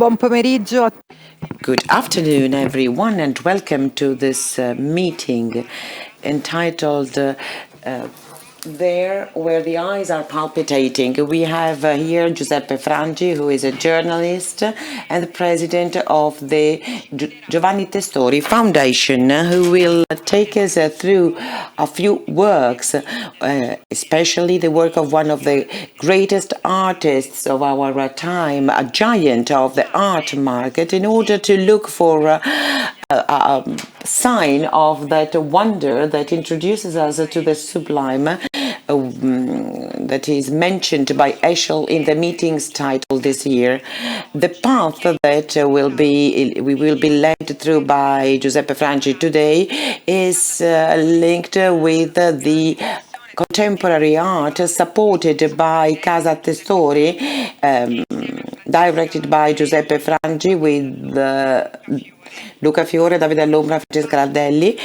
buon pomeriggio. Good afternoon, everyone, and welcome to this meeting entitled There Where the Eyes Are Palpitating. We have here Giuseppe Frangi, who is a journalist and the president of the Giovanni Testori Foundation, who will take us through a few works, especially the work of one of the greatest artists of our time, a giant of the art market, in order to look for a sign of that wonder that introduces us to the sublime, that is mentioned by Eschel in the meeting's title this year. The path that we will be led through by Giuseppe Frangi today is linked with the contemporary art supported by Casa Testori, directed by Giuseppe Frangi with Luca Fiore, Davide Allombra, Francesca Lardelli,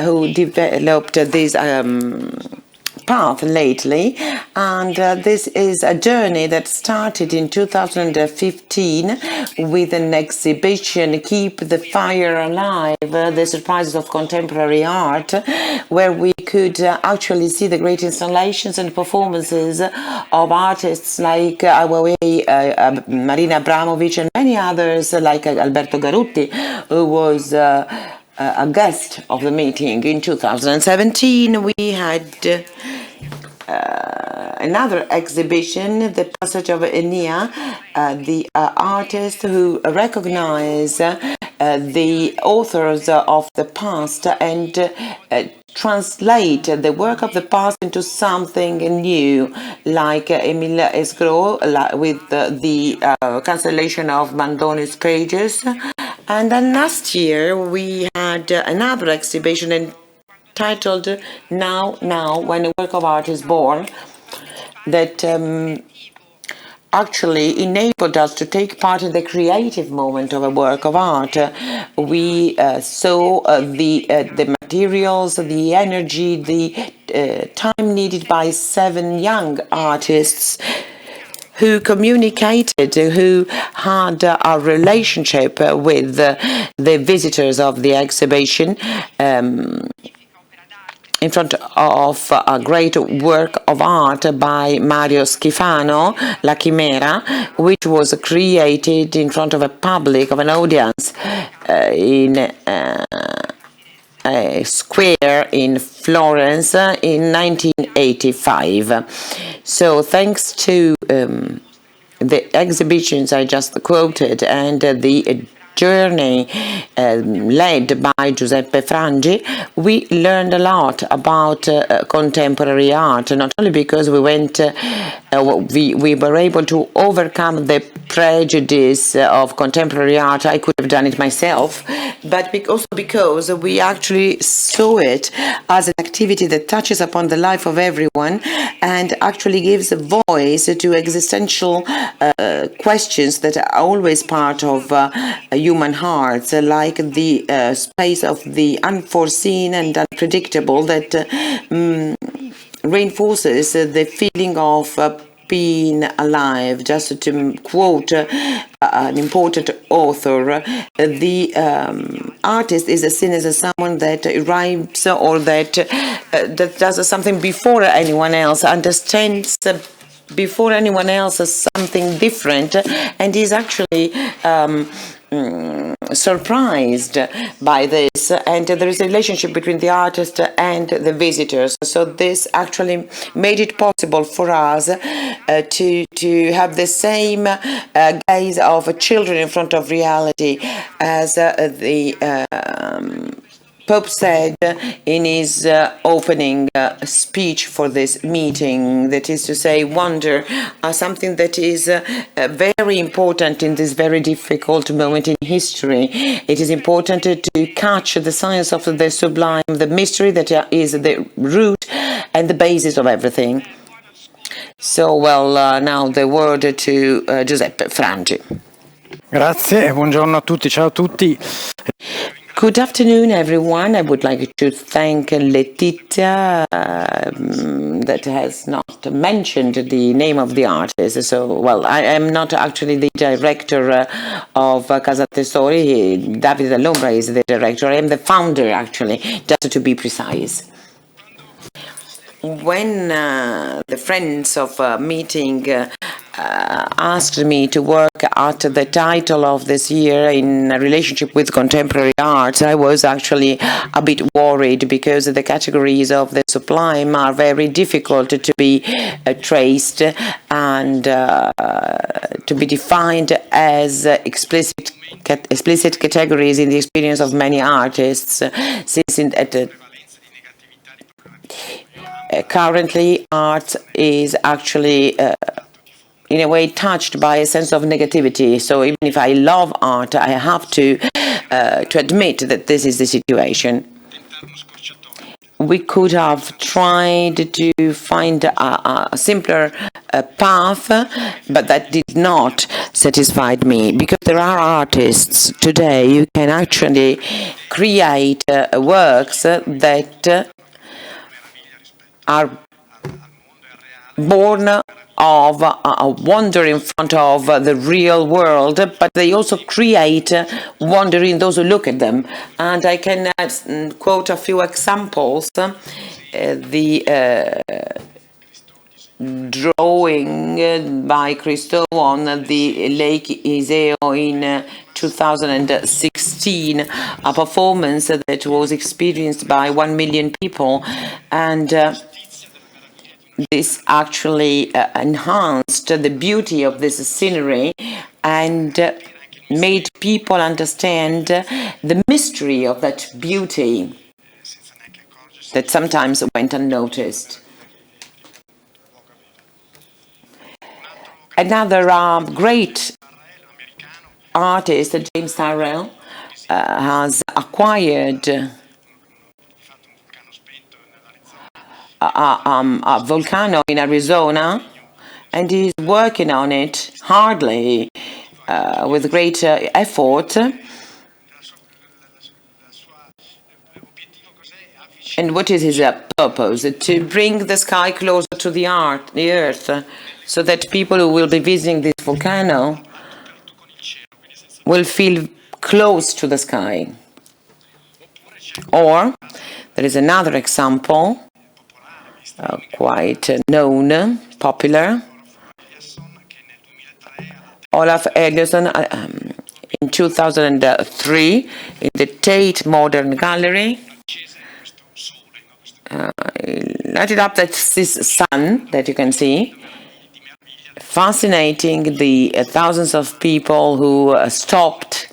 who developed this path lately, and this is a journey that started in 2015 with an exhibition, Keep the Fire Alive, the surprises of contemporary art, where we could actually see the great installations and performances of artists like Marina Abramovic and many others like Alberto Garutti, who was a guest of the meeting. In 2017 we had another exhibition, The Passage of Enia, the artists who recognize the authors of the past and translate the work of the past into something new, like Emile Esgro with the cancellation of Mandoni's pages. And then last year we had another exhibition entitled Now, When a Work of Art is Born, that actually enabled us to take part in the creative moment of a work of art. We saw the materials, the energy, the time needed by 7 young artists who communicated, who had a relationship with the visitors of the exhibition, in front of a great work of art by Mario Schifano, La Chimera, which was created in front of a public, of an audience, in a square in Florence in 1985. So thanks to the exhibitions I just quoted and the journey led by Giuseppe Frangi, we learned a lot about contemporary art, not only because we were able to overcome the prejudice of contemporary art. I could have done it myself, but also because we actually saw it as an activity that touches upon the life of everyone and actually gives a voice to existential questions that are always part of human hearts, like the space of the unforeseen and unpredictable that reinforces the feeling of being alive. Just to quote an important author, the artist is seen as someone that arrives or that does something before anyone else, understands before anyone else something different, and is actually surprised by this, and there is a relationship between the artist and the visitors. So this actually made it possible for us to have the same gaze of children in front of reality, as the Pope said in his opening speech for this meeting, that is to say, wonder, something that is very important in this very difficult moment in history. It is important to catch the science of the sublime, the mystery that is the root and the basis of everything. So, now the word to Giuseppe Frangi. Grazie e buongiorno a tutti, ciao a tutti. Good afternoon, everyone. I would like to thank Letizia that has not mentioned the name of the artist. So, well, I am not actually the director of Casa Testori. Davide Lombra is the director. I am the founder, actually, just to be precise. When the friends of meeting asked me to work at the title of this year in a relationship with contemporary art, I was actually a bit worried because the categories of the sublime are very difficult to be traced and to be defined as explicit categories in the experience of many artists, since currently art is actually in a way touched by a sense of negativity. So even if I love art, I have to admit that this is the situation. We could have tried to find a simpler path, but that did not satisfy me, because there are artists today who can actually create works that are born of a wonder in front of the real world, but they also create wonder in those who look at them. And I can quote a few examples. The drawing by Christo on the Lake Iseo in 2016, a performance that was experienced by 1 million people, and this actually enhanced the beauty of this scenery and made people understand the mystery of that beauty that sometimes went unnoticed. Another great artist, James Tyrrell, has acquired a volcano in Arizona, and he's working on it hardly, with great effort. And what is his purpose? To bring the sky closer to the earth, so that people who will be visiting this volcano will feel close to the sky. Or there is another example, quite known, popular. Olaf Eliasson in 2003 in the Tate Modern Gallery lighted up this sun that you can see, fascinating the thousands of people who stopped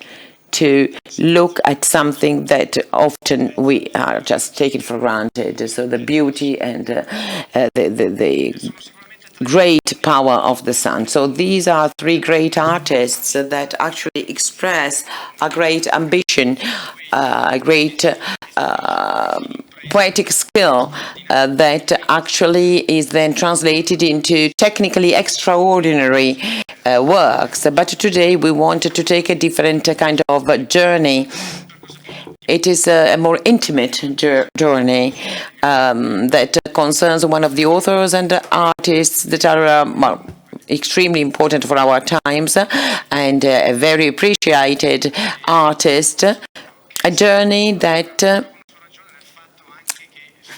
to look at something that often we are just taking for granted. So the beauty and the great power of the sun. So these are three great artists that actually express a great ambition, a great poetic skill that actually is then translated into technically extraordinary works. But today we wanted to take a different kind of journey. It is a more intimate journey that concerns one of the authors and artists that are extremely important for our times, and a very appreciated artist. A journey that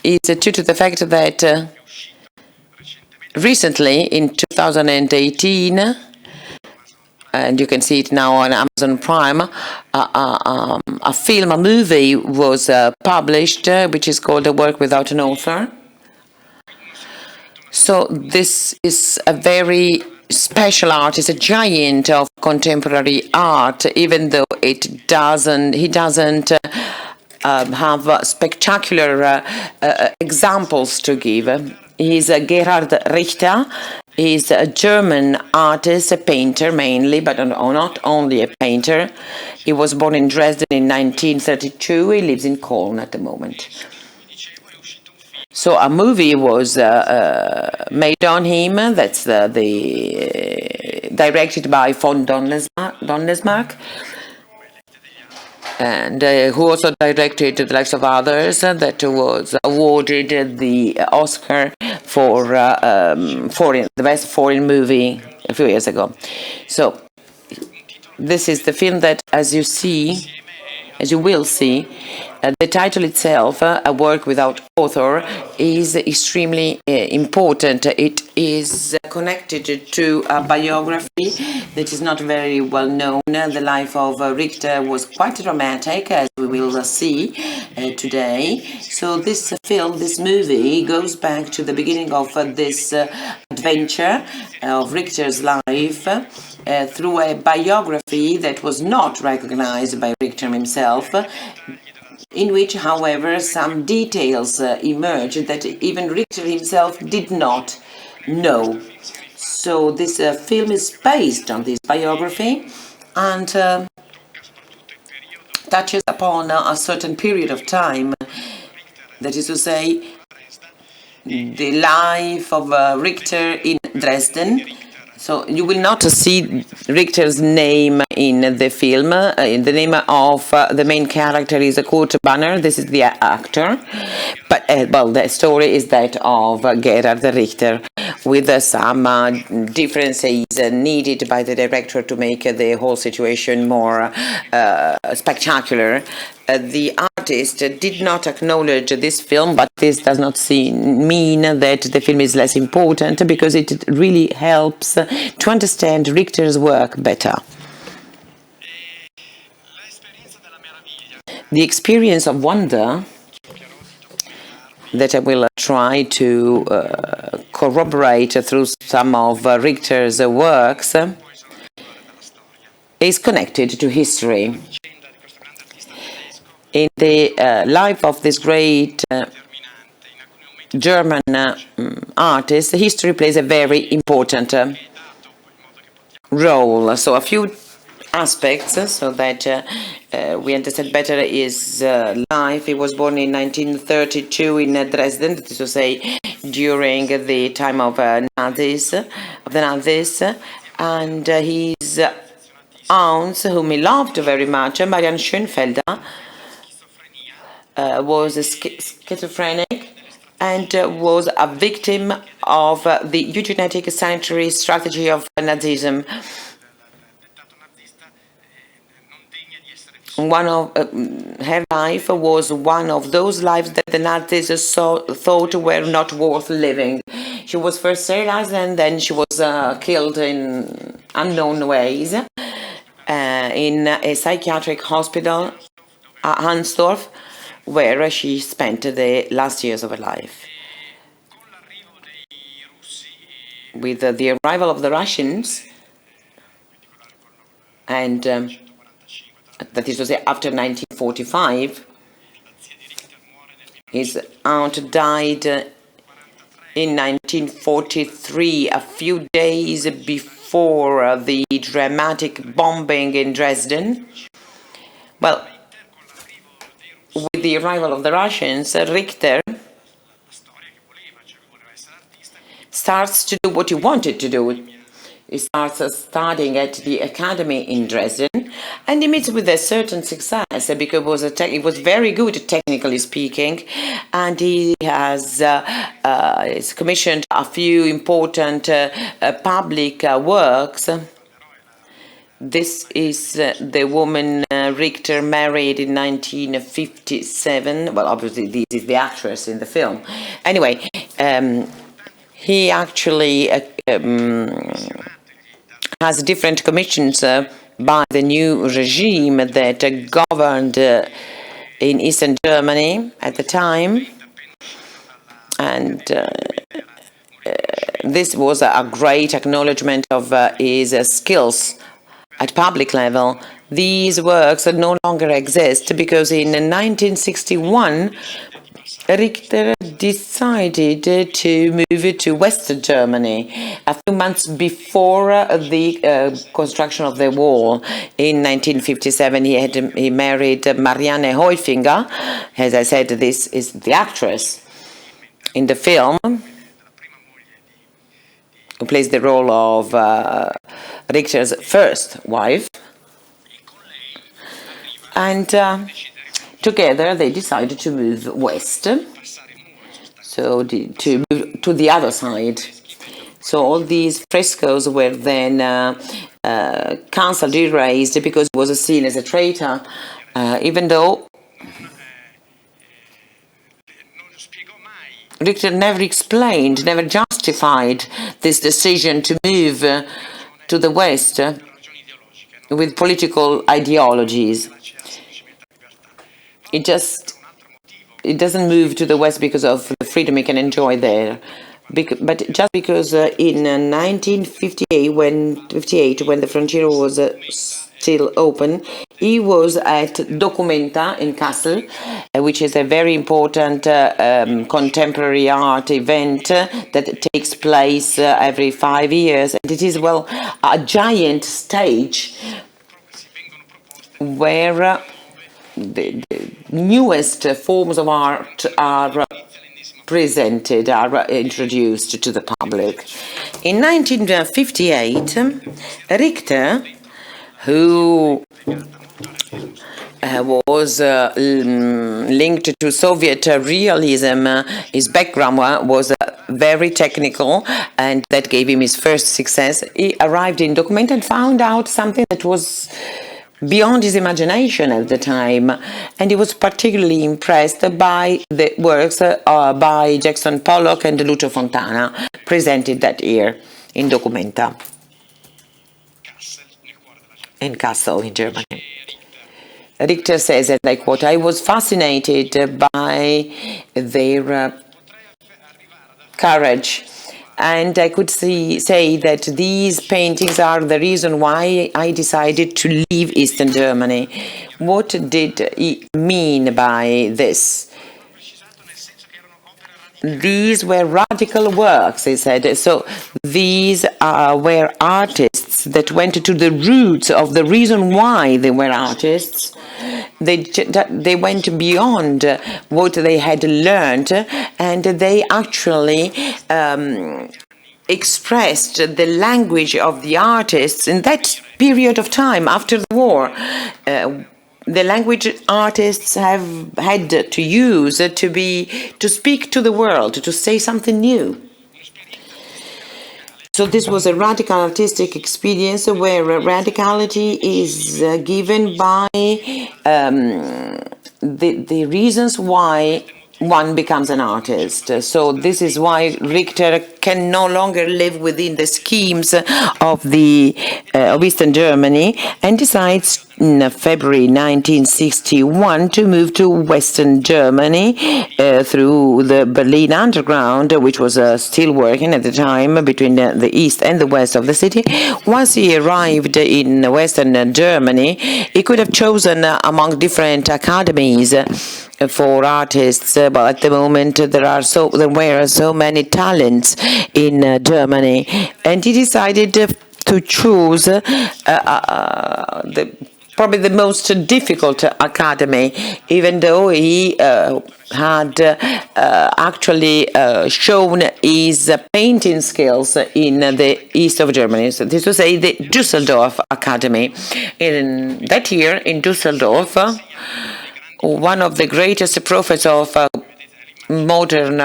is due to the fact that recently, in 2018, and you can see it now on Amazon Prime, a movie was published, which is called A Work Without an Author. So this is a very special artist, a giant of contemporary art, even though he doesn't have spectacular examples to give. He's Gerhard Richter. He's a German artist, a painter mainly, but not only a painter. He was born in Dresden in 1932. He lives in Cologne at the moment. So a movie was made on him. That's directed by von Donnesmarck. and who also directed The Lives of Others, that was awarded the Oscar for the best foreign movie a few years ago. So this is the film that, as you will see, the title itself, A Work Without Author, is extremely important. It is connected to a biography that is not very well known. The life of Richter was quite dramatic, as we will see today. So this film, this movie, goes back to the beginning of this adventure of Richter's life through a biography that was not recognized by Richter himself, in which, however, some details emerged that even Richter himself did not know. So this film is based on this biography and touches upon a certain period of time, that is to say, the life of Richter in Dresden. So you will not see Richter's name in the film. The name of the main character is Kurt Banner. This is the actor. But, well, the story is that of Gerhard Richter, with some differences needed by the director to make the whole situation more spectacular. The artist did not acknowledge this film, but this does not mean that the film is less important, because it really helps to understand Richter's work better. The experience of wonder that I will try to corroborate through some of Richter's works is connected to history. In the life of this great German artist, history plays a very important role. So a few aspects so that we understand better his life. He was born in 1932 in Dresden, that is to say, during the time of the Nazis, and his aunt, whom he loved very much, Marianne Schoenfelder, was schizophrenic and was a victim of the eugenetic sanitary strategy of Nazism. One of her life was one of those lives that the Nazis thought were not worth living. She was first sterilized and then she was killed in unknown ways in a psychiatric hospital at Hansdorf, where she spent the last years of her life. With the arrival of the Russians, and that is to say after 1945, his aunt died in 1943, a few days before the dramatic bombing in Dresden. Well, with the arrival of the Russians, Richter starts to do what he wanted to do. He starts studying at the academy in Dresden, and he meets with a certain success because he was very good, technically speaking, and he has is commissioned a few important public works. This is the woman Richter married in 1957. Well, obviously, this is the actress in the film. Anyway, he actually has different commissions by the new regime that governed in Eastern Germany at the time. And this was a great acknowledgement of his skills at public level. These works no longer exist because in 1961, Richter decided to move to West Germany a few months before the construction of the wall. In 1957, he married Marianne Häufinger. As I said, this is the actress in the film who plays the role of Richter's first wife. And together they decided to move west, so to move to the other side. So all these frescoes were then cancelled, erased, because he was seen as a traitor, even though Richter never explained, never justified this decision to move to the West with political ideologies. It doesn't move to the West because of the freedom he can enjoy there. But just because in 1958, when the frontier was still open, he was at Documenta in Kassel, which is a very important contemporary art event that takes place every 5 years. And it is, well, a giant stage where the newest forms of art are presented, are introduced to the public. In 1958, Richter, who was linked to Soviet realism, his background was very technical, and that gave him his first success. He arrived in Documenta and found out something that was beyond his imagination at the time, and he was particularly impressed by the works by Jackson Pollock and Lucio Fontana, presented that year in Documenta in Kassel, in Germany. Richter says, and I quote, "I was fascinated by their courage, and I could say that these paintings are the reason why I decided to leave Eastern Germany." What did he mean by this? These were radical works, he said. So these were artists that went to the roots of the reason why they were artists. They went beyond what they had learned, and they actually expressed the language of the artists in that period of time after the war. The language artists have had to use to speak to the world, to say something new. So this was a radical artistic experience where radicality is given by the reasons why one becomes an artist. So this is why Richter can no longer live within the schemes of Eastern Germany, and decides in February 1961 to move to Western Germany through the Berlin Underground, which was still working at the time between the east and the west of the city. Once he arrived in Western Germany, he could have chosen among different academies for artists, but at the moment there were so many talents in Germany, and he decided to choose probably the most difficult academy, even though he had actually shown his painting skills in the east of Germany. So this is to say, the Dusseldorf Academy. In that year, in Dusseldorf, one of the greatest prophets of modern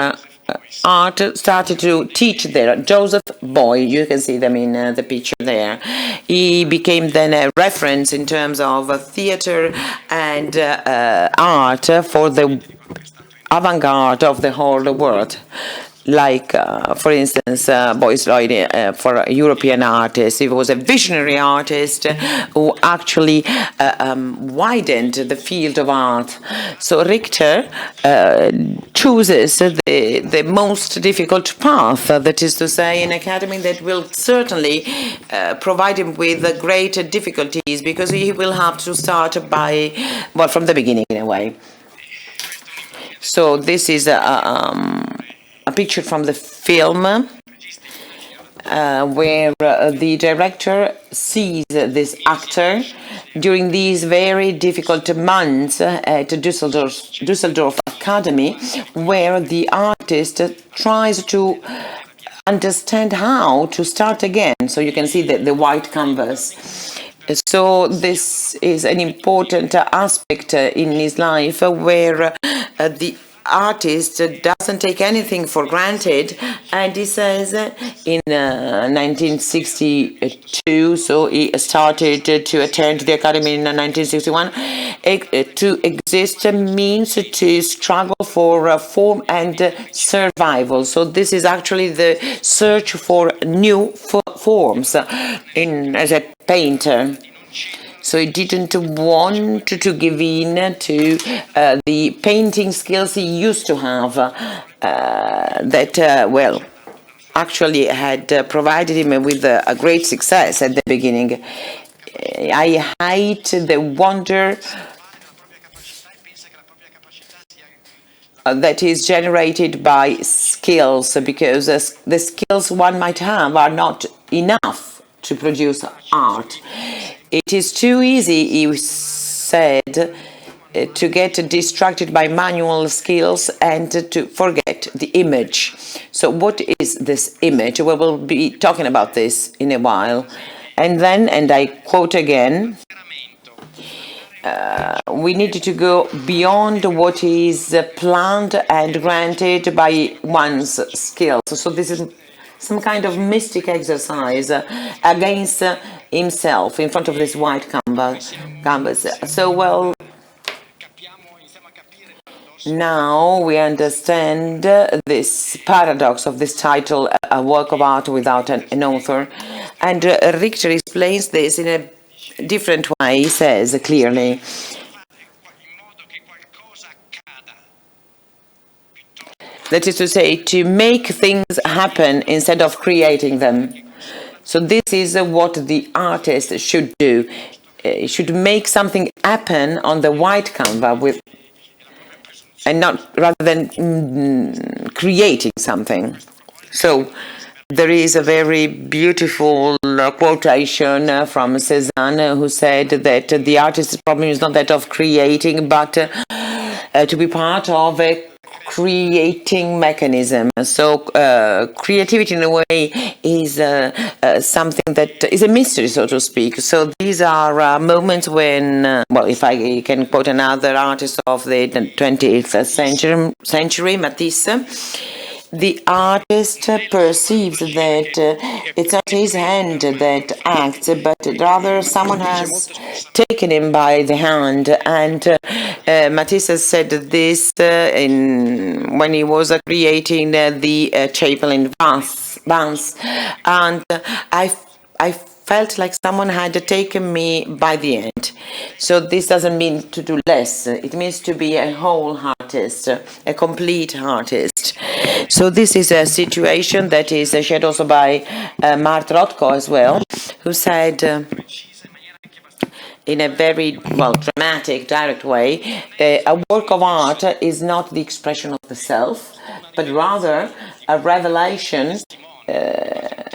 art started to teach there. Joseph Boy, you can see them in the picture there. He became then a reference in terms of theater and art for the avant-garde of the whole world. Like, for instance, Boyce Lloyd for European artists. He was a visionary artist who actually widened the field of art. So Richter chooses the most difficult path, that is to say, an academy that will certainly provide him with great difficulties, because he will have to start from the beginning in a way. So this is a picture from the film where the director sees this actor during these very difficult months at Dusseldorf Academy, where the artist tries to understand how to start again. So you can see the white canvas. So this is an important aspect in his life where the artist doesn't take anything for granted, and he says in 1962, so he started to attend the academy in 1961, to exist means to struggle for form and survival. So this is actually the search for new forms as a painter. So he didn't want to give in to the painting skills he used to have well, actually had provided him with a great success at the beginning. I hate the wonder that is generated by skills, because the skills one might have are not enough to produce art. It is too easy, he said, to get distracted by manual skills and to forget the image. So what is this image? We will be talking about this in a while. And then, and I quote again, we need to go beyond what is planned and granted by one's skills. So this is some kind of mystic exercise against himself in front of this white canvas. So, well, now we understand this paradox of this title, a work of art without an author. And Richter explains this in a different way. He says clearly, that is to say, to make things happen instead of creating them. So this is what the artist should do. He should make something happen on the white canvas and not rather than creating something. So there is a very beautiful quotation from Cézanne, who said that the artist's problem is not that of creating, but to be part of a creating mechanism. So creativity in a way is something that is a mystery, so to speak. So these are moments when, well, if I can quote another artist of the 20th century, Matisse, the artist perceives that it's not his hand that acts, but rather someone has taken him by the hand. And Matisse said this when he was creating the chapel in Vence. And I felt like someone had taken me by the end. So this doesn't mean to do less. It means to be a whole artist, a complete artist. So this is a situation that is shared also by Mart Rothko as well, who said in a very, well, dramatic, direct way, a work of art is not the expression of the self, but rather a revelation,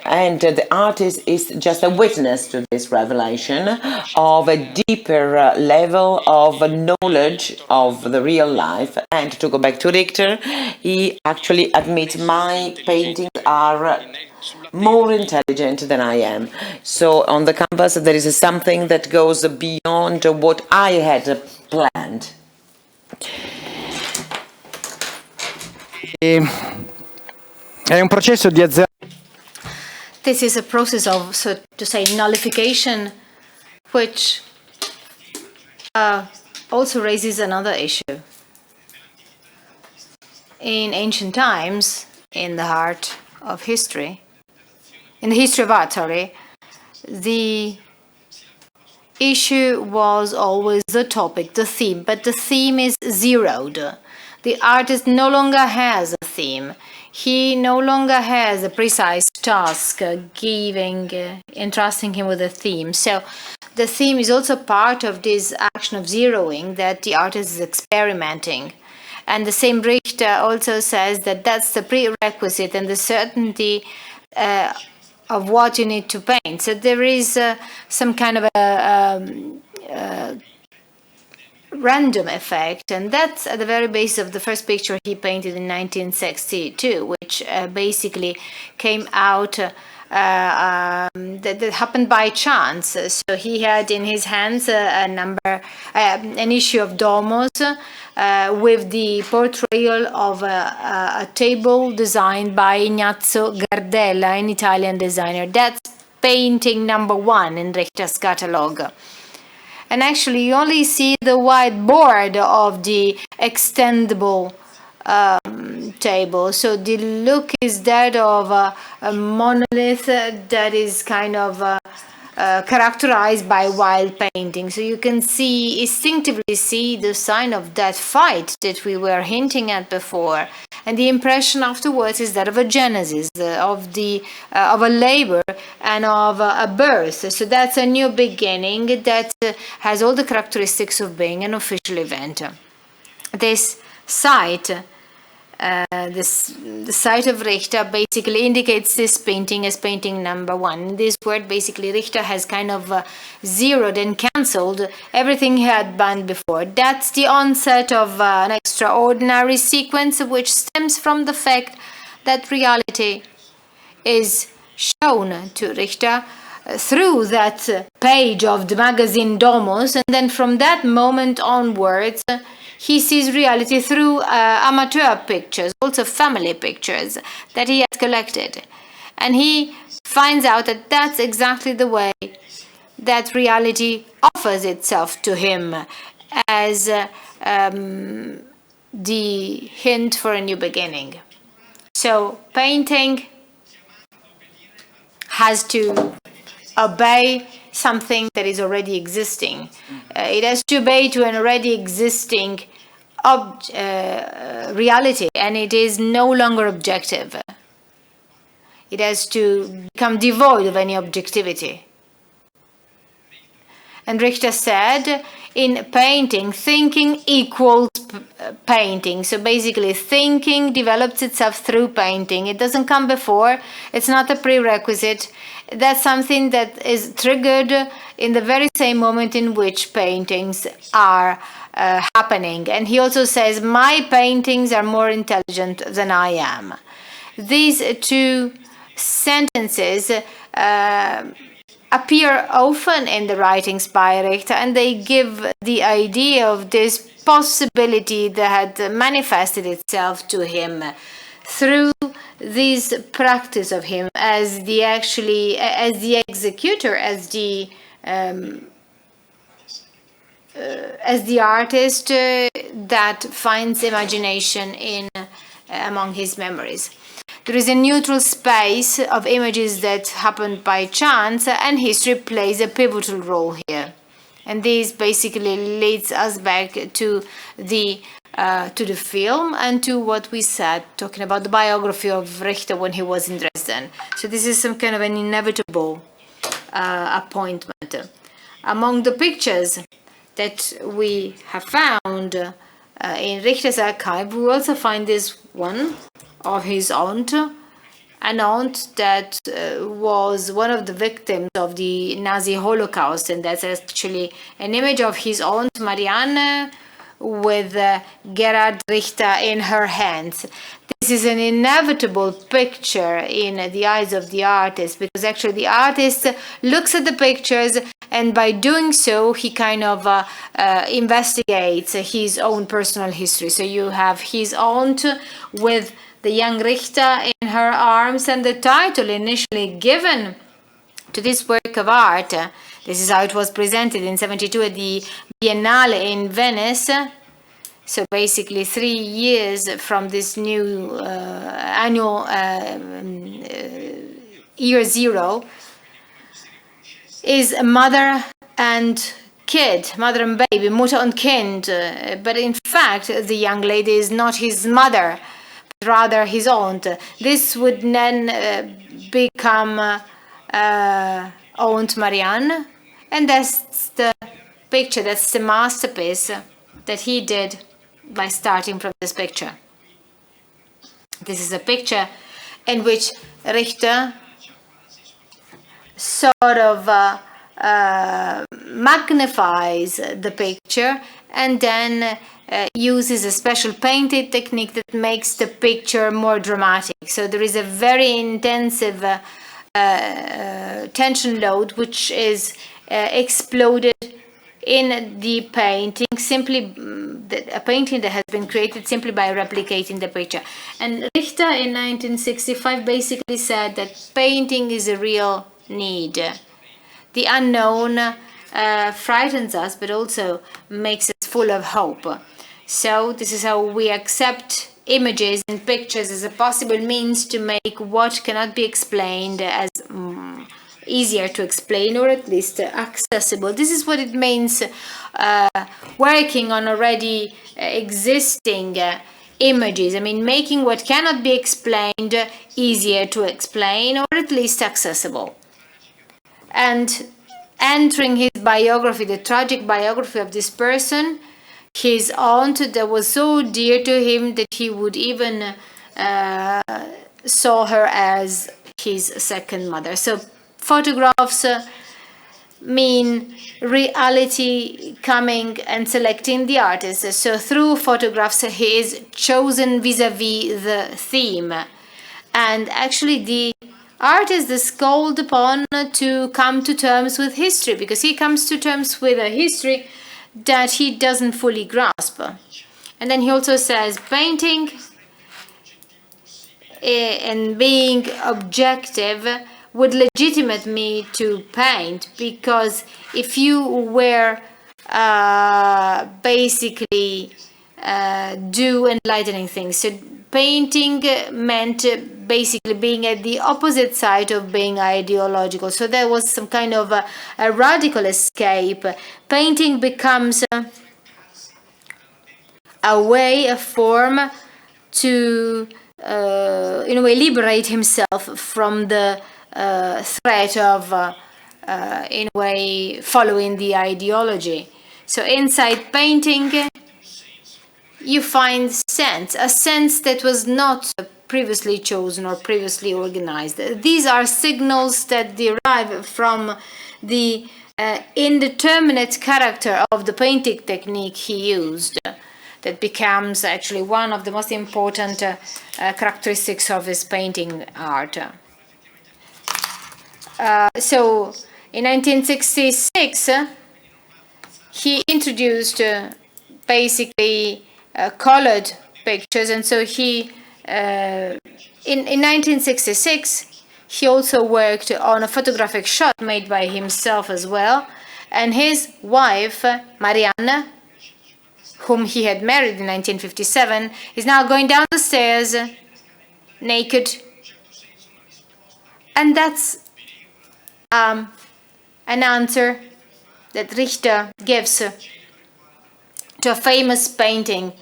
and the artist is just a witness to this revelation of a deeper level of knowledge of the real life. And to go back to Richter, he actually admits my paintings are more intelligent than I am. So on the canvas there is something that goes beyond what I had planned. È un processo di azzardo. This is a process of, so to say, nullification, which also raises another issue. In ancient times, in the heart of history, in the history of art, the issue was always the topic, the theme, but the theme is zeroed. The artist no longer has a theme. He no longer has a precise task entrusting him with a theme. So the theme is also part of this action of zeroing that the artist is experimenting. And the same Richter also says that that's the prerequisite and the certainty of what you need to paint. So there is some kind of a random effect, and that's at the very base of the first picture he painted in 1962, which basically came out that happened by chance. So he had in his hands an issue of Domos with the portrayal of a table designed by Ignazio Gardella, an Italian designer. That's painting number 1 in Richter's catalogue. And actually, you only see the white board of the extendable table. So the look is that of a monolith that is kind of characterized by wild painting. So you can instinctively see the sign of that fight that we were hinting at before. And the impression afterwards is that of a genesis, of a labor and of a birth. So that's a new beginning that has all the characteristics of being an official event. This site, the site of Richter basically indicates this painting as painting number 1. This word basically Richter has kind of zeroed and cancelled everything he had done before. That's the onset of an extraordinary sequence which stems from the fact that reality is shown to Richter through that page of the magazine Domos, and then from that moment onwards he sees reality through amateur pictures, also family pictures that he has collected. And he finds out that that's exactly the way that reality offers itself to him as the hint for a new beginning. So painting has to obey something that is already existing. It has to obey to an already existing reality, and it is no longer objective. It has to become devoid of any objectivity. And Richter said, in painting, thinking equals painting. So basically, thinking develops itself through painting. It doesn't come before. It's not a prerequisite. That's something that is triggered in the very same moment in which paintings are happening. And he also says, my paintings are more intelligent than I am. These two sentences appear often in the writings by Richter, and they give the idea of this possibility that had manifested itself to him through this practice of him as the executor, as the artist that finds imagination in among his memories. There is a neutral space of images that happened by chance, and history plays a pivotal role here. And this basically leads us back to the film and to what we said, talking about the biography of Richter when he was in Dresden. So this is some kind of an inevitable appointment. Among the pictures that we have found in Richter's archive, we also find this one of his aunt, an aunt that was one of the victims of the Nazi Holocaust, and that's actually an image of his aunt Marianne with Gerhard Richter in her hands. This is an inevitable picture in the eyes of the artist, because actually the artist looks at the pictures, and by doing so he kind of investigates his own personal history. So you have his aunt with the young Richter in her arms, and the title initially given to this work of art, this is how it was presented in 1972 at the Biennale in Venice. So basically 3 years from this new annual year zero, is mother and kid, mother and baby, Mutter und Kind. But in fact, the young lady is not his mother, but rather his aunt. This would then become Aunt Marianne, and that's the picture, that's the masterpiece that he did by starting from this picture. This is a picture in which Richter sort of magnifies the picture and then uses a special painting technique that makes the picture more dramatic. So there is a very intensive tension load which is exploded in the painting, simply a painting that has been created simply by replicating the picture. And Richter in 1965 basically said that painting is a real need. The unknown frightens us, but also makes us full of hope. So this is how we accept images and pictures as a possible means to make what cannot be explained as easier to explain, or at least accessible. This is what it means working on already existing images. I mean, making what cannot be explained easier to explain, or at least accessible. And entering his biography, the tragic biography of this person, his aunt that was so dear to him that he would even saw her as his second mother. So photographs mean reality coming and selecting the artist. So through photographs he is chosen vis-a-vis the theme. And actually the artist is called upon to come to terms with history, because he comes to terms with a history that he doesn't fully grasp. And then he also says painting and being objective would legitimate me to paint, because if you were basically do enlightening things, so painting meant basically being at the opposite side of being ideological. So there was some kind of a radical escape. Painting becomes a way, a form to in a way liberate himself from the threat of in a way following the ideology. So inside painting you find sense, a sense that was not previously chosen or previously organized. These are signals that derive from the indeterminate character of the painting technique he used, that becomes actually one of the most important characteristics of his painting art. So in 1966 he introduced basically colored pictures, and so he in 1966 he also worked on a photographic shot made by himself as well, and his wife Marianne, whom he had married in 1957, is now going down the stairs naked. And that's an answer that Richter gives to a famous painting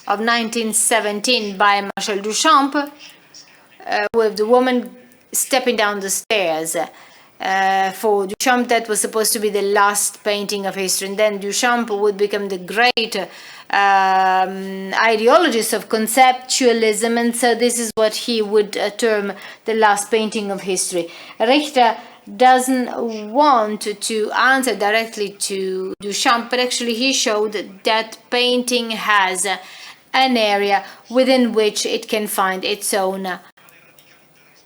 of 1917 by Marcel Duchamp, with the woman stepping down the stairs. For Duchamp, that was supposed to be the last painting of history, and then Duchamp would become the great ideologist of conceptualism, and so this is what he would term the last painting of history. Richter doesn't want to answer directly to Duchamp, but actually he showed that painting has an area within which it can find its own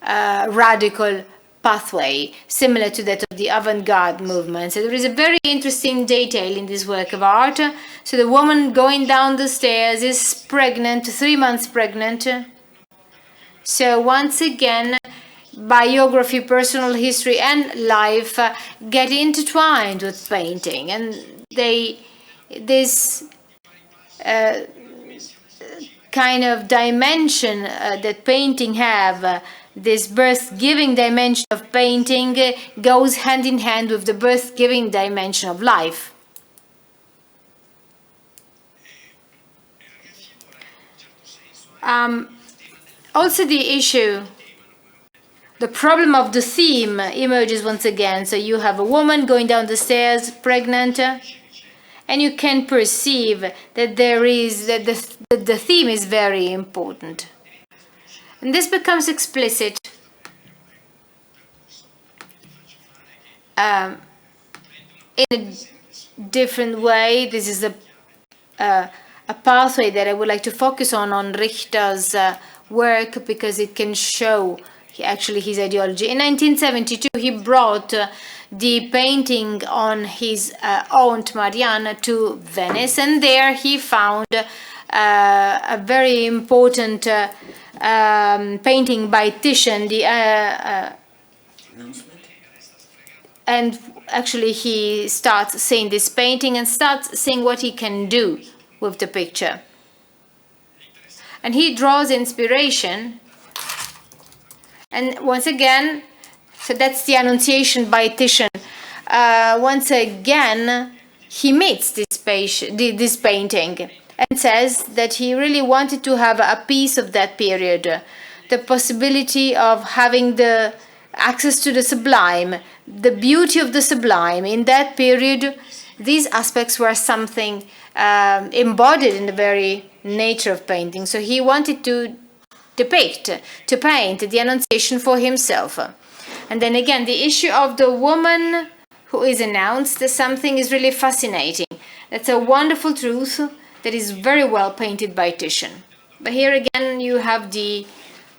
radical pathway, similar to that of the avant-garde movement. So there is a very interesting detail in this work of art. So the woman going down the stairs is pregnant, 3 months pregnant. So once again, biography, personal history, and life get intertwined with painting, and this kind of dimension that painting have, this birth-giving dimension of painting goes hand in hand with the birth-giving dimension of life. Also the issue, the problem of the theme emerges once again. So you have a woman going down the stairs, pregnant, and you can perceive that the theme is very important. And this becomes explicit in a different way. This is a a pathway that I would like to focus on Richter's work, because it can show actually his ideology. In 1972, he brought the painting on his aunt Marianne to Venice, and there he found a very important painting by Titian, and actually he starts seeing this painting and starts seeing what he can do with the picture. And he draws inspiration. And once again, so that's the Annunciation by Titian. Once again, he meets this painting and says that he really wanted to have a piece of that period, the possibility of having the access to the sublime, the beauty of the sublime. In that period, these aspects were something embodied in the very nature of painting. So he wanted to paint the Annunciation for himself. And then again, the issue of the woman who is announced as something is really fascinating. That's a wonderful truth that is very well painted by Titian. But here again, you have the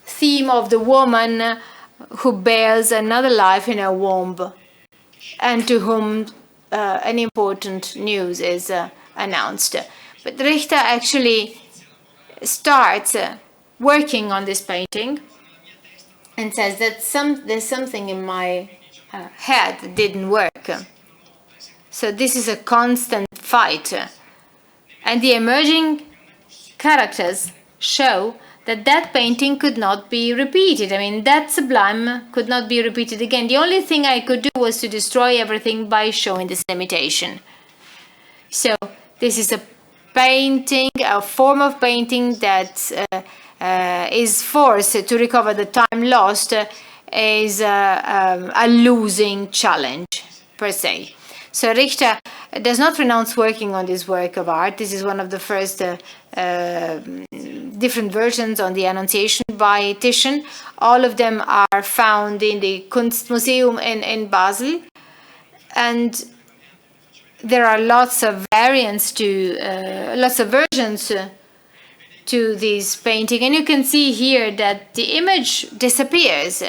theme of the woman who bears another life in her womb, and to whom an important news is announced. But Richter actually starts working on this painting and says that there's something in my head that didn't work. So this is a constant fight. And the emerging characters show that that painting could not be repeated. I mean, that sublime could not be repeated again. The only thing I could do was to destroy everything by showing this limitation. So this is a painting, a form of painting that is forced to recover the time lost, is a losing challenge per se. So Richter does not renounce working on this work of art. This is one of the first different versions on the Annunciation by Titian. All of them are found in the Kunstmuseum in Basel, and there are lots of variants lots of versions to this painting, and you can see here that the image disappears.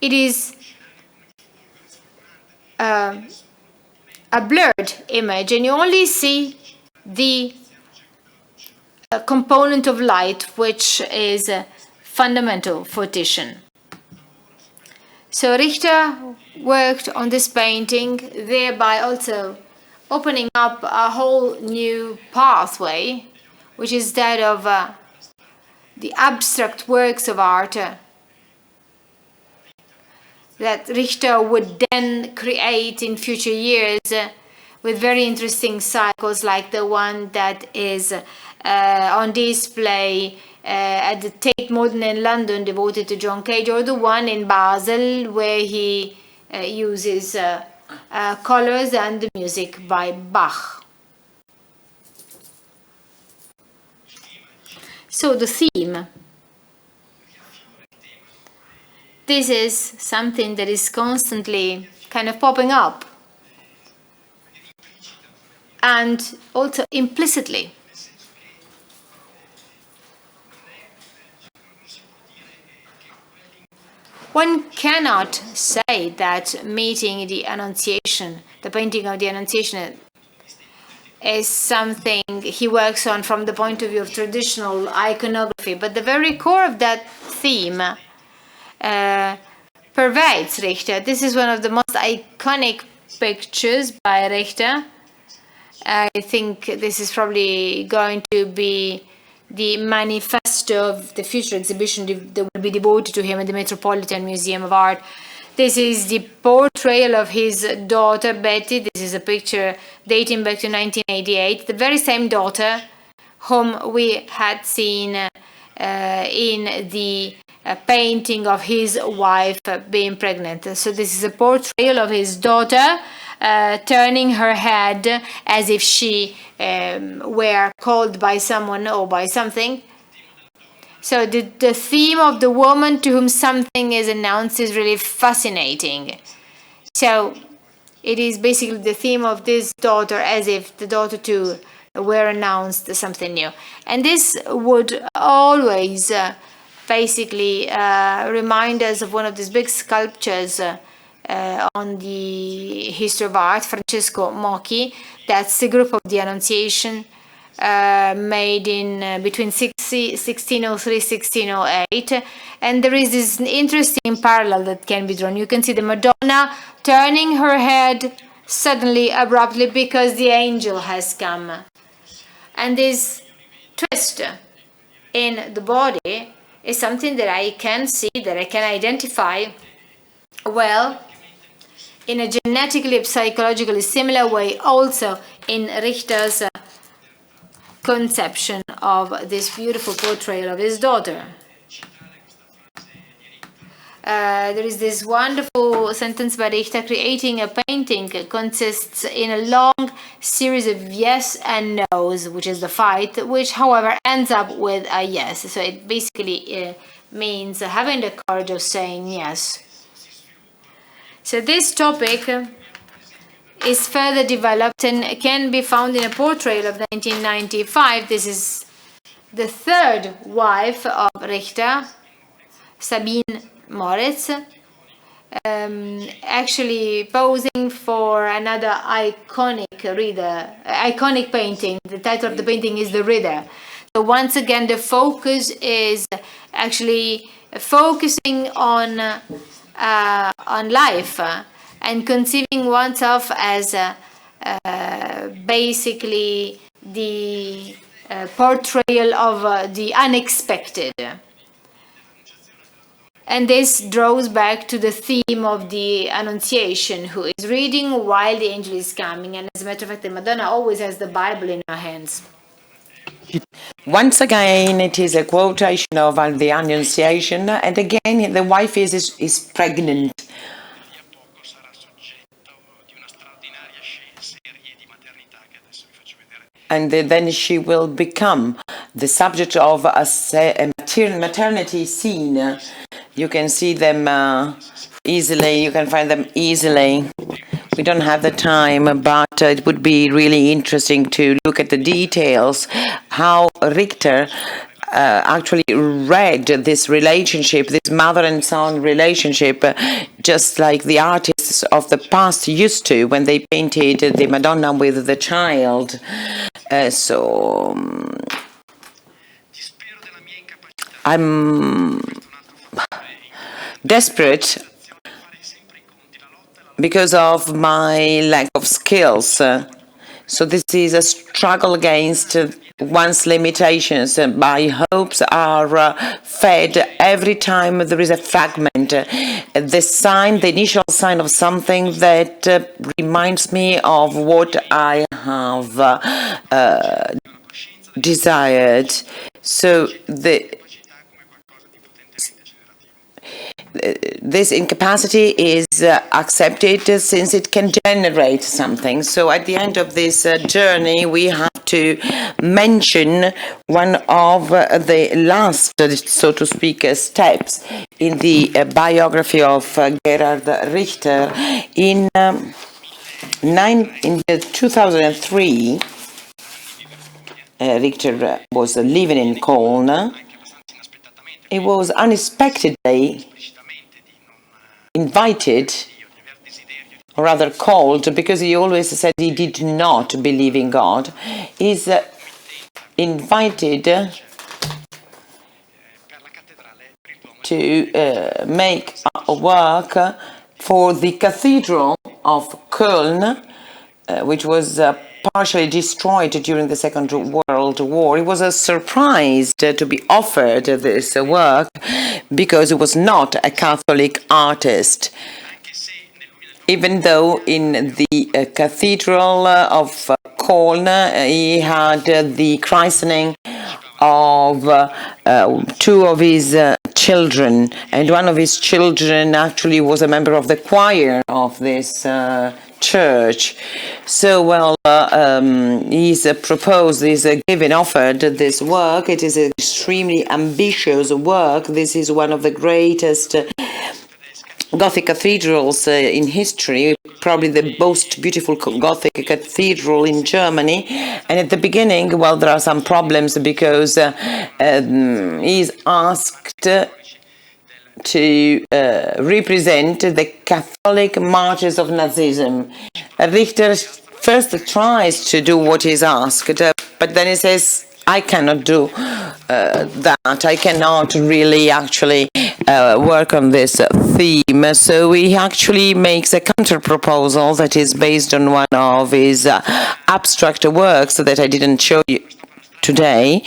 It is a blurred image, and you only see the component of light, which is fundamental for Titian. So Richter worked on this painting, thereby also opening up a whole new pathway, which is that of the abstract works of art that Richter would then create in future years with very interesting cycles, like the one that is on display at the Tate Modern in London, devoted to John Cage, or the one in Basel where he uses colors and the music by Bach. So the theme. This is something that is constantly kind of popping up, and also implicitly. One cannot say that meeting the Annunciation, the painting of the Annunciation, is something he works on from the point of view of traditional iconography, but the very core of that theme pervades Richter. This is one of the most iconic pictures by Richter. I think this is probably going to be the manifesto of the future exhibition that will be devoted to him in the Metropolitan Museum of Art. This is the portrayal of his daughter, Betty. This is a picture dating back to 1988. The very same daughter whom we had seen in the painting of his wife being pregnant. So this is a portrayal of his daughter turning her head as if she were called by someone or by something. So the theme of the woman to whom something is announced is really fascinating. So it is basically the theme of this daughter, as if the daughter to were announced something new. And this would always basically remind us of one of these big sculptures on the history of art, Francesco Mocchi. That's the group of the Annunciation, made in between 1603 1608, and there is this interesting parallel that can be drawn. You can see the Madonna turning her head suddenly, abruptly, because the angel has come, and this twist in the body is something that I can see, that I can identify well in a genetically, psychologically similar way also in Richter's conception of this beautiful portrayal of his daughter. There is this wonderful sentence by Richter: creating a painting consists in a long series of yes and no's, which is the fight, which however ends up with a yes. So it basically means having the courage of saying yes. So this topic is further developed and can be found in a portrait of 1995. This is the third wife of Richter, Sabine Moritz, actually posing for another iconic painting. The title of the painting is The Reader. So once again, the focus is actually focusing on life and conceiving oneself as basically the portrayal of the unexpected. And this draws back to the theme of the Annunciation, who is reading while the angel is coming. And as a matter of fact, the Madonna always has the Bible in her hands. Once again, it is a quotation of the Annunciation, and again, the wife is pregnant. And then she will become the subject of a maternity scene. You can see them easily, you can find them easily. We don't have the time, but it would be really interesting to look at the details, how Richter actually read this relationship, this mother and son relationship, just like the artists of the past used to when they painted the Madonna with the child. So I'm desperate because of my lack of skills. So this is a struggle against one's limitations. My hopes are fed every time there is a fragment. The initial sign of something that reminds me of what I have desired. So this incapacity is accepted since it can generate something. So at the end of this journey, we have to mention one of the last, so to speak, steps in the biography of Gerhard Richter. In 2003, Richter was living in Cologne. He was unexpectedly invited, or rather called, because he always said he did not believe in God. He's invited to make a work for the Cathedral of Köln, which was partially destroyed during the Second World War. It was a surprise to be offered this work because he was not a Catholic artist. Even though in the Cathedral of Köln he had the christening of two of his children, and one of his children actually was a member of the choir of this church. So, well, he's proposed, he's offered this work. It is an extremely ambitious work. This is one of the greatest Gothic cathedrals in history, probably the most beautiful Gothic cathedral in Germany. And at the beginning, well, there are some problems because he's asked to represent the Catholic martyrs of Nazism. Richter first tries to do what is asked, but then he says, I cannot do that. I cannot really actually work on this theme. So he actually makes a counter-proposal that is based on one of his abstract works that I didn't show you today.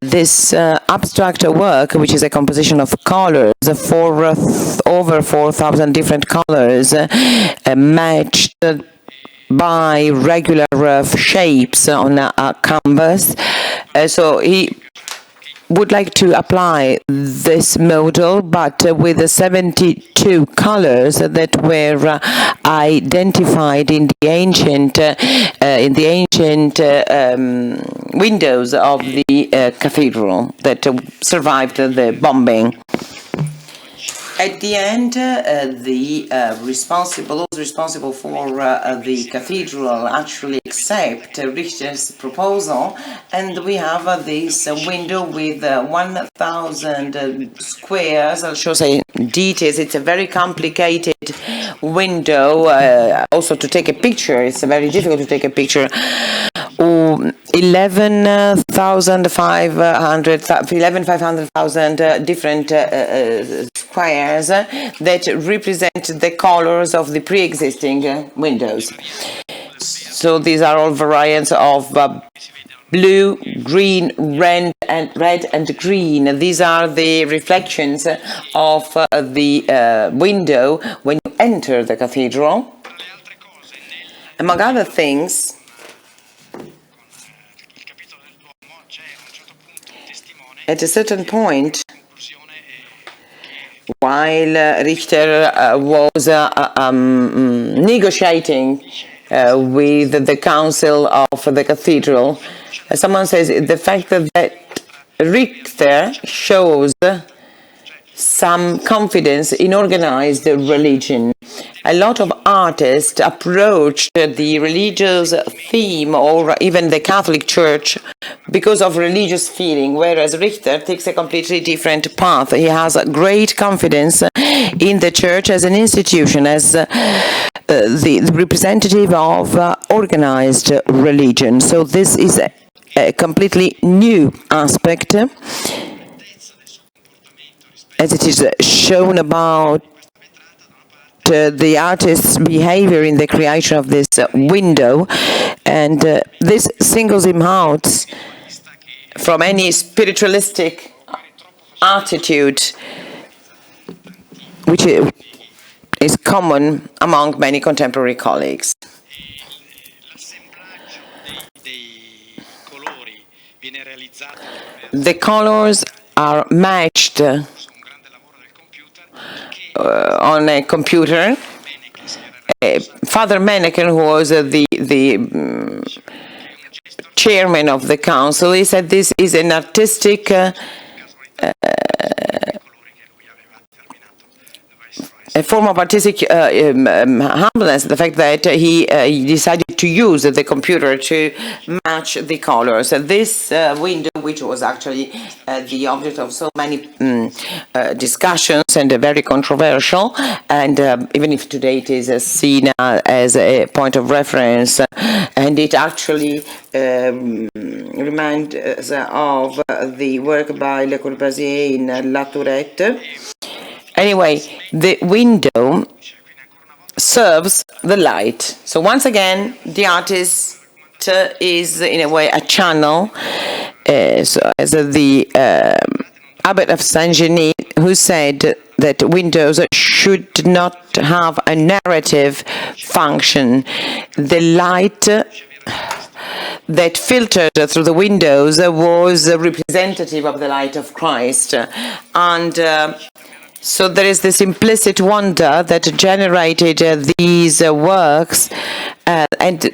This abstract work, which is a composition of colors, for over 4,000 different colors, matched by regular shapes on a canvas. So he would like to apply this model, but with the 72 colors that were identified in the ancient windows of the cathedral that survived the bombing. At the end, those responsible for the cathedral actually accept Richter's proposal, and we have this window with 1,000 squares. I'll show some details. It's a very complicated window. Also, to take a picture, it's very difficult to take a picture. 11,500,000 different squares that represent the colors of the pre-existing windows. So these are all variants of blue, green, red, and green. These are the reflections of the window when you enter the cathedral. Among other things, at a certain point, while Richter was negotiating with the council of the cathedral, someone says the fact that Richter shows some confidence in organized religion. A lot of artists approached the religious theme or even the Catholic Church because of religious feeling, whereas Richter takes a completely different path. He has great confidence in the Church as an institution, as the representative of organized religion. So this is a completely new aspect, as it is shown about the artist's behavior in the creation of this window, and this singles him out from any spiritualistic attitude which is common among many contemporary colleagues. The colors are matched on a computer. Father Meneken, who was the chairman of the council, he said this is an artistic a form of artistic humbleness, the fact that he decided to use the computer to match the colors. This window, which was actually the object of so many discussions and very controversial, and even if today it is seen as a point of reference, and it actually reminds us of the work by Le Corbusier in La Tourette. Anyway, the window serves the light. So once again, the artist is in a way a channel. So as the Abbot of Saint-Genis, who said that windows should not have a narrative function. The light that filtered through the windows was representative of the light of Christ. And so there is this implicit wonder that generated these works, and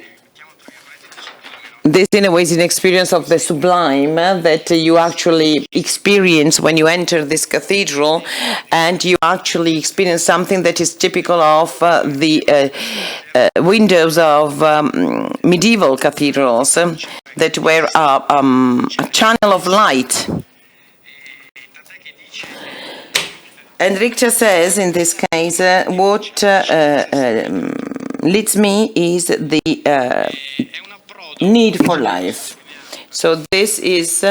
This, in a way, is an experience of the sublime that you actually experience when you enter this cathedral, and you actually experience something that is typical of the windows of medieval cathedrals that were a channel of light. And Richter says, in this case, what leads me is the need for life. So this is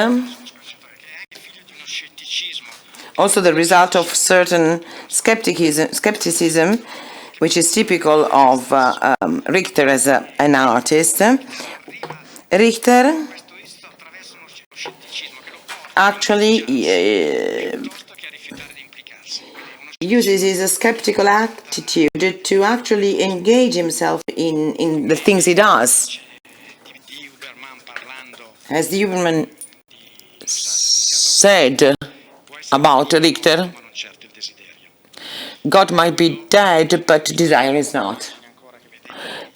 also the result of certain skepticism, which is typical of Richter as an artist. Richter actually uses his skeptical attitude to actually engage himself in the things he does. As the Huberman said about Richter, God might be dead, but desire is not.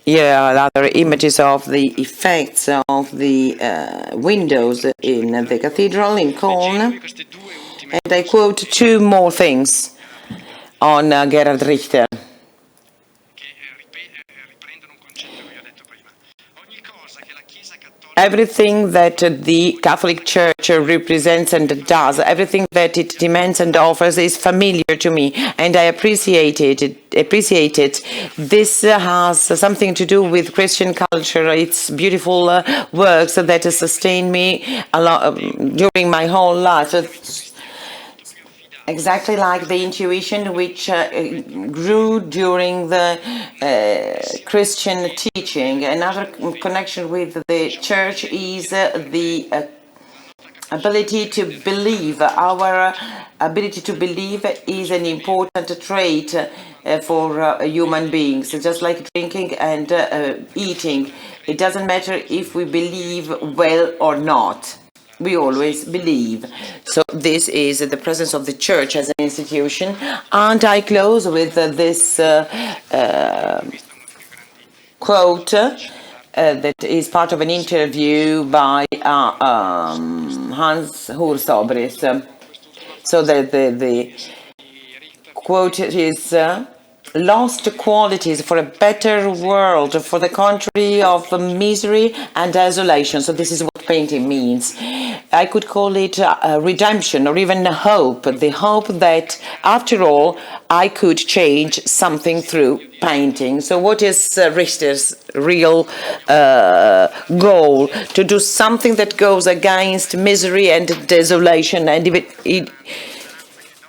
Here are other images of the effects of the windows in the cathedral in Cologne. And I quote two more things on Gerhard Richter. Everything that the Catholic Church represents and does, everything that it demands and offers is familiar to me, and I appreciate it. This has something to do with Christian culture. It's beautiful works that sustain me a lot during my whole life. Exactly like the intuition which grew during the Christian teaching. Another connection with the church is the ability to believe. Our ability to believe is an important trait for human beings, just like drinking and eating. It doesn't matter if we believe well or not. We always believe. So this is the presence of the church as an institution. And I close with this quote that is part of an interview by Hans Hursobris. So the quote is, lost qualities for a better world, for the country of misery and desolation. So this is what painting means. I could call it redemption, or even hope. The hope that, after all, I could change something through painting. So what is Richter's real goal? To do something that goes against misery and desolation, and it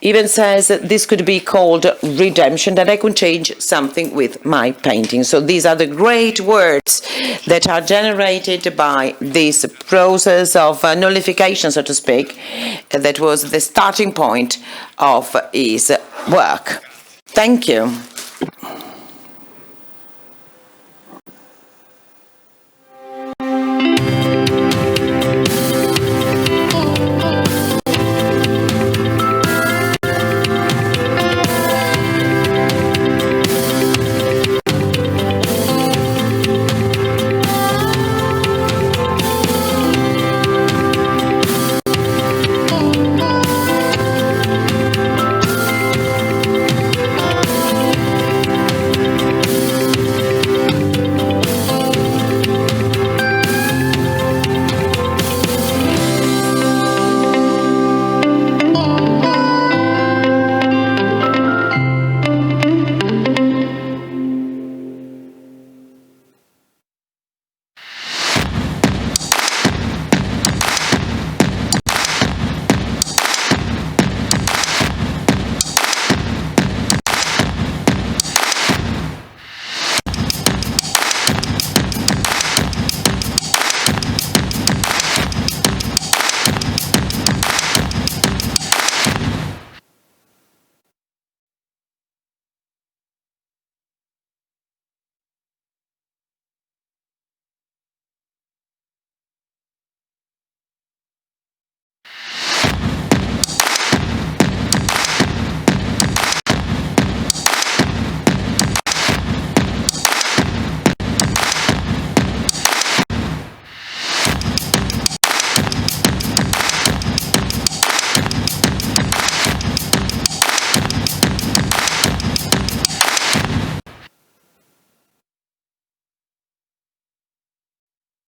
even says that this could be called redemption, that I could change something with my painting. So these are the great words that are generated by this process of nullification, so to speak, that was the starting point of his work. Thank you.